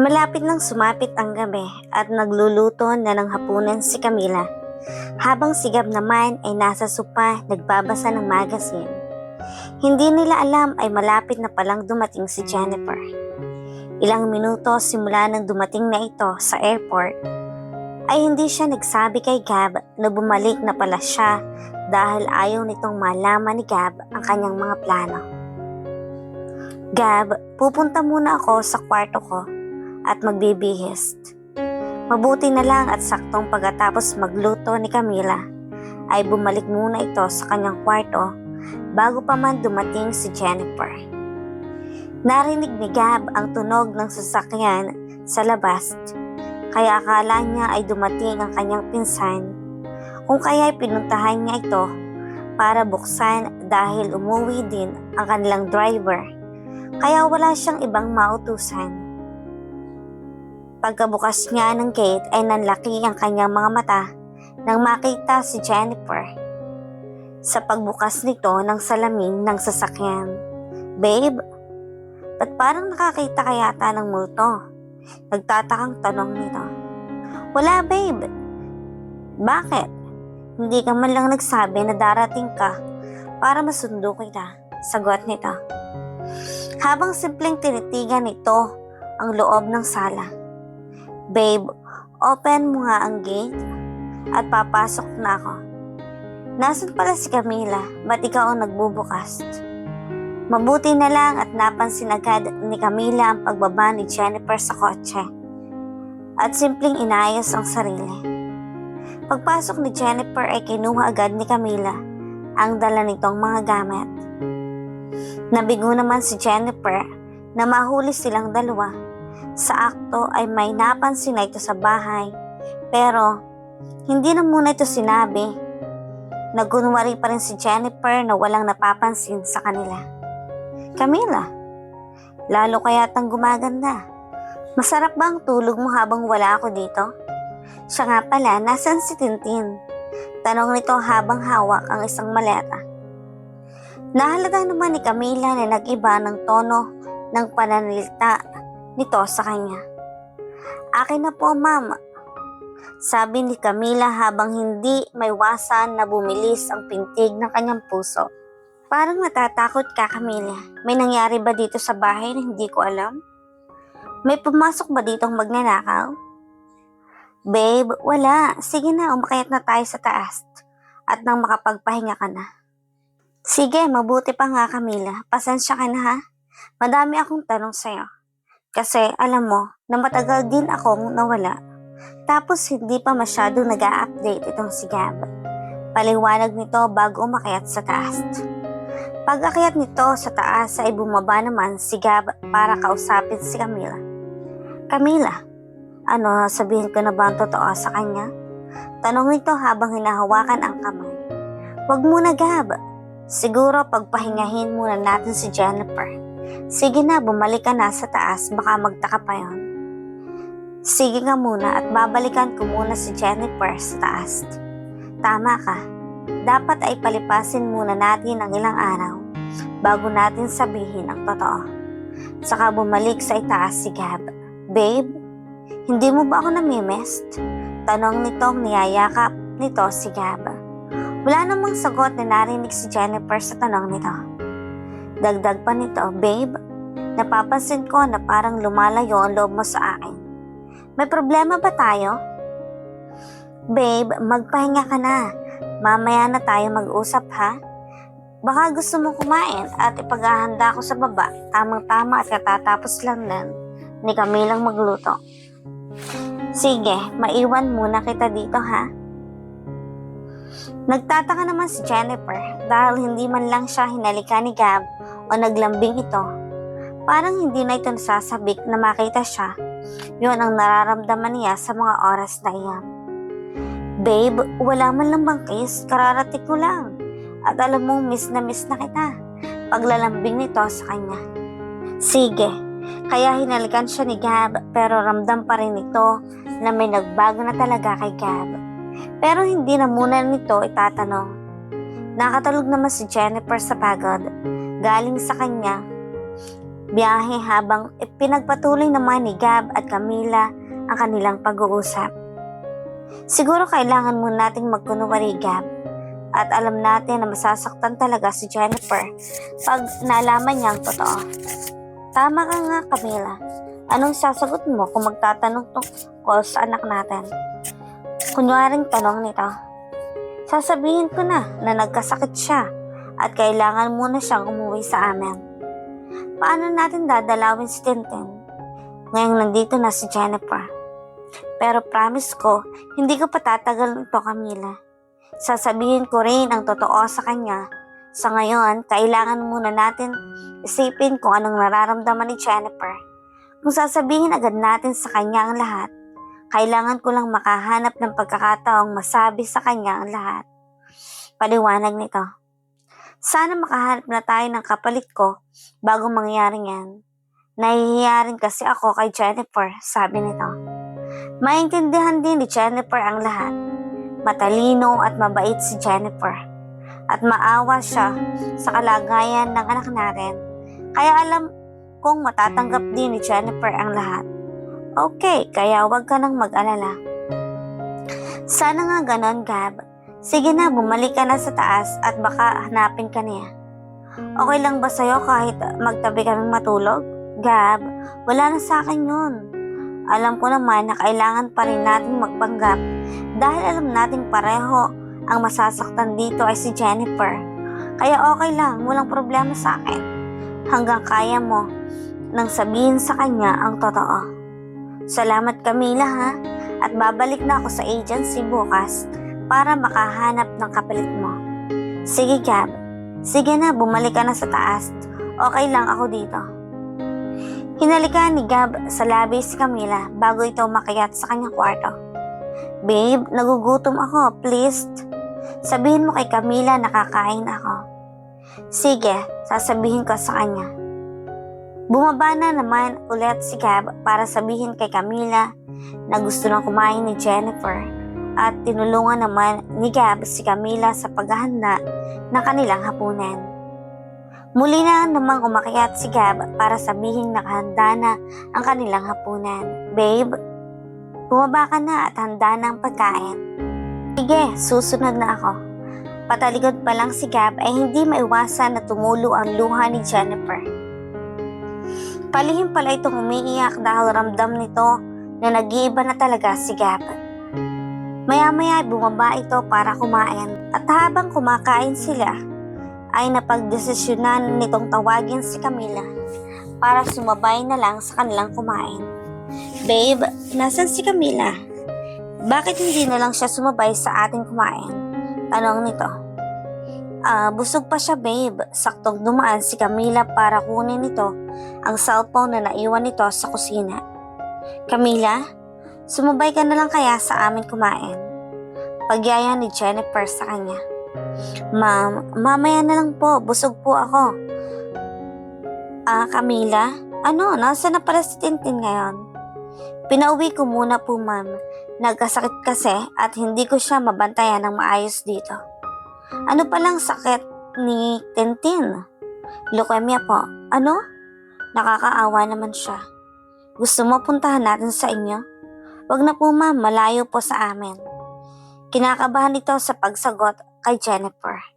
Malapit nang sumapit ang gabi at nagluluto na ng hapunan si Camila. Habang si Gab naman ay nasa sopa nagbabasa ng magazine. Hindi nila alam ay malapit na palang dumating si Jennifer. Ilang minuto simula nang dumating na ito sa airport, ay hindi siya nagsabi kay Gab na bumalik na pala siya dahil ayaw nitong malaman ni Gab ang kanyang mga plano. Gab, pupunta muna ako sa kwarto ko at magbibihis. Mabuti na lang at saktong pagkatapos magluto ni Camila ay bumalik muna ito sa kanyang kwarto bago pa man dumating si Jennifer. Narinig ni Gab ang tunog ng sasakyan sa labas kaya akala niya ay dumating ang kanyang pinsan kung kaya pinuntahan niya ito para buksan dahil umuwi din ang kanilang driver kaya wala siyang ibang mautusan. Pagkabukas niya ng gate ay nanlaki ang kanyang mga mata nang makita si Jennifer sa pagbukas nito ng salamin ng sasakyan. "Babe, ba't parang nakakita ka yata ng multo?" Nagtatakang tanong nito. "Wala, babe." "Bakit? Hindi ka man lang nagsabi na darating ka para masundo kita," sagot nito. Habang simpleng tinitigan nito ang loob ng sala. "Babe, open mo nga ang gate at papasok na ako." "Nasaan pala si Camila? Ba't ikaw ang nagbubukas?" Mabuti na lang at napansin agad ni Camila ang pagbaba ni Jennifer sa kotse at simpleng inayos ang sarili. Pagpasok ni Jennifer ay kinuha agad ni Camila ang dala nitong mga gamit. Nabigo naman si Jennifer na mahuli silang dalawa. Sa akto ay may napansin na ito sa bahay pero hindi na muna ito sinabi. Nagkunwari pa rin si Jennifer na walang napapansin sa kanila. "Camila, lalo kayatang gumaganda. Masarap ba ang tulog mo habang wala ako dito?" "Siya nga pala, nasan si Tintin?" Tanong nito habang hawak ang isang maleta. Nahalata naman ni Camila na nag-iba ng tono ng pananalita nito sa kanya. "Akin na po, ma'am," sabi ni Camila habang hindi maiwasan na bumilis ang pintig ng kanyang puso. "Parang natatakot ka, Camila. May nangyari ba dito sa bahay na hindi ko alam? May pumasok ba ditong magnanakaw?" "Babe, wala. Sige na, umakyat na tayo sa taas at nang makapagpahinga ka na." "Sige, mabuti pa nga, Camila. Pasensya ka na ha. Madami akong tanong sa'yo. Kasi alam mo na matagal din akong nawala. Tapos hindi pa masyadong nag-a-update itong si Gab." Paliwanag nito bago umakyat sa taas. Pag-akyat nito sa taas ay bumaba naman si Gab para kausapin si Camila. "Camila, ano, sabihin ko na ba ang totoo sa kanya?" Tanong nito habang hinahawakan ang kamay. "Wag muna, Gab. Siguro pagpahingahin muna natin si Jennifer. Sige na, bumalik ka na sa taas, baka magtaka pa yon." "Sige nga muna at babalikan ko muna si Jennifer sa taas." "Tama ka. Dapat ay palipasin muna natin ang ilang araw bago natin sabihin ang totoo." Saka bumalik sa itaas si Gab. "Babe, hindi mo ba ako namimiss?" Tanong nitong niyayakap nito si Gab. Wala namang sagot na narinig si Jennifer sa tanong nito. Dagdag pa nito, "Babe, napapansin ko na parang lumalayo ang loob mo sa akin. May problema ba tayo?" "Babe, magpahinga ka na. Mamaya na tayo mag-usap ha. Baka gusto mong kumain at ipaghahanda ko sa baba. Tamang-tama at katatapos lang ni Camilang magluto." "Sige, maiwan muna kita dito ha." Nagtataka naman si Jennifer dahil hindi man lang siya hinalikan ni Gab o naglambing ito. Parang hindi na ito nasasabik na makita siya. Yun ang nararamdaman niya sa mga oras na iyon. "Babe, wala man lang bang kiss? Kararating ko lang. At alam mong miss na kita." Paglalambing nito sa kanya. Sige, kaya hinalikan siya ni Gab pero ramdam pa rin ito na may nagbago na talaga kay Gab. Pero hindi na muna nito itatanong. Nakatulog naman si Jennifer sa pagod. Galing sa kanya biyahe habang pinagpatuloy naman ni Gab at Camila ang kanilang pag-uusap. Siguro kailangan muna nating magkunwari, Gab, at alam natin na masasaktan talaga si Jennifer pag nalaman niya ang totoo. Tama ka nga, Camila. Anong sasagot mo kung magtatanong tungkol sa anak natin? Kunwaring tanong nito. Sasabihin ko na nagkasakit siya at kailangan muna siyang umuwi sa amin. Paano natin dadalawin si Tintin? Ngayong nandito na si Jennifer. Pero promise ko, hindi ko patatagal ito, Camila. Sasabihin ko rin ang totoo sa kanya. Sa ngayon, kailangan muna natin isipin kung anong nararamdaman ni Jennifer. Kung sasabihin agad natin sa kanya ang lahat, kailangan ko lang makahanap ng pagkakataong masabi sa kanya ang lahat. Paliwanag nito. Sana makahanap na tayo ng kapalit ko bago mangyari yan. Nahihiya rin kasi ako kay Jennifer, sabi nito. Maintindihan din ni Jennifer ang lahat. Matalino at mabait si Jennifer. At maawa siya sa kalagayan ng anak natin. Kaya alam kong matatanggap din ni Jennifer ang lahat. Okay, kaya huwag ka nang mag-alala. Sana nga ganon, Gab. Sige na, bumalik ka na sa taas at baka hanapin ka niya. Okay lang ba sa'yo kahit magtabi kaming matulog? Gab, wala na sa akin yun. Alam ko naman na kailangan pa rin natin magpanggap dahil alam nating pareho ang masasaktan dito ay si Jennifer. Kaya okay lang, walang problema sa akin. Hanggang kaya mo nang sabihin sa kanya ang totoo. Salamat, Camila, ha? At babalik na ako sa agency bukas para makahanap ng kapalit mo. Sige, Gab. Sige na, bumalik ka na sa taas. Okay lang ako dito. Hinalikan ni Gab sa labi si Camila bago ito umakyat sa kanyang kwarto. Babe, nagugutom ako. Please, sabihin mo kay Camila na kakain ako. Sige, sasabihin ko sa kanya. Bumaba na naman ulit si Gab para sabihin kay Camila na gusto nang kumain ni Jennifer at tinulungan naman ni Gab si Camila sa paghahanda ng kanilang hapunan. Muli na namang umakyat si Gab para sabihin nakahanda na ang kanilang hapunan. Babe, bumaba ka na at handa na ang pagkain. Sige, susunod na ako. Patalikod pa lang si Gab ay hindi maiwasan na tumulo ang luha ni Jennifer. Palihim pala itong umiiyak dahil ramdam nito na nag-iiba na talaga si Gab. Maya-maya bumaba ito para kumain at habang kumakain sila ay napagdesisyonan nitong tawagin si Camila para sumabay na lang sa kanilang kumain. Babe, nasan si Camila? Bakit hindi na lang siya sumabay sa ating kumain? Tanong nito. Busog pa siya, babe. Saktong dumaan si Camila para kunin nito ang cellphone na naiwan nito sa kusina. Camila, sumabay ka na lang kaya sa amin kumain? Pagyaya ni Jennifer sa kanya. Ma'am, mamaya na lang po. Busog po ako. Camila? Ano? Nasaan na pala si Tintin ngayon? Pinauwi ko muna po, ma'am. Nagkasakit kasi at hindi ko siya mabantayan ng maayos dito. Ano palang sakit ni Tintin? Leukemia po. Ano? Nakakaawa naman siya. Gusto mo puntahan natin sa inyo? Wag na po, ma'am, malayo po sa amin. Kinakabahan ito sa pagsagot kay Jennifer.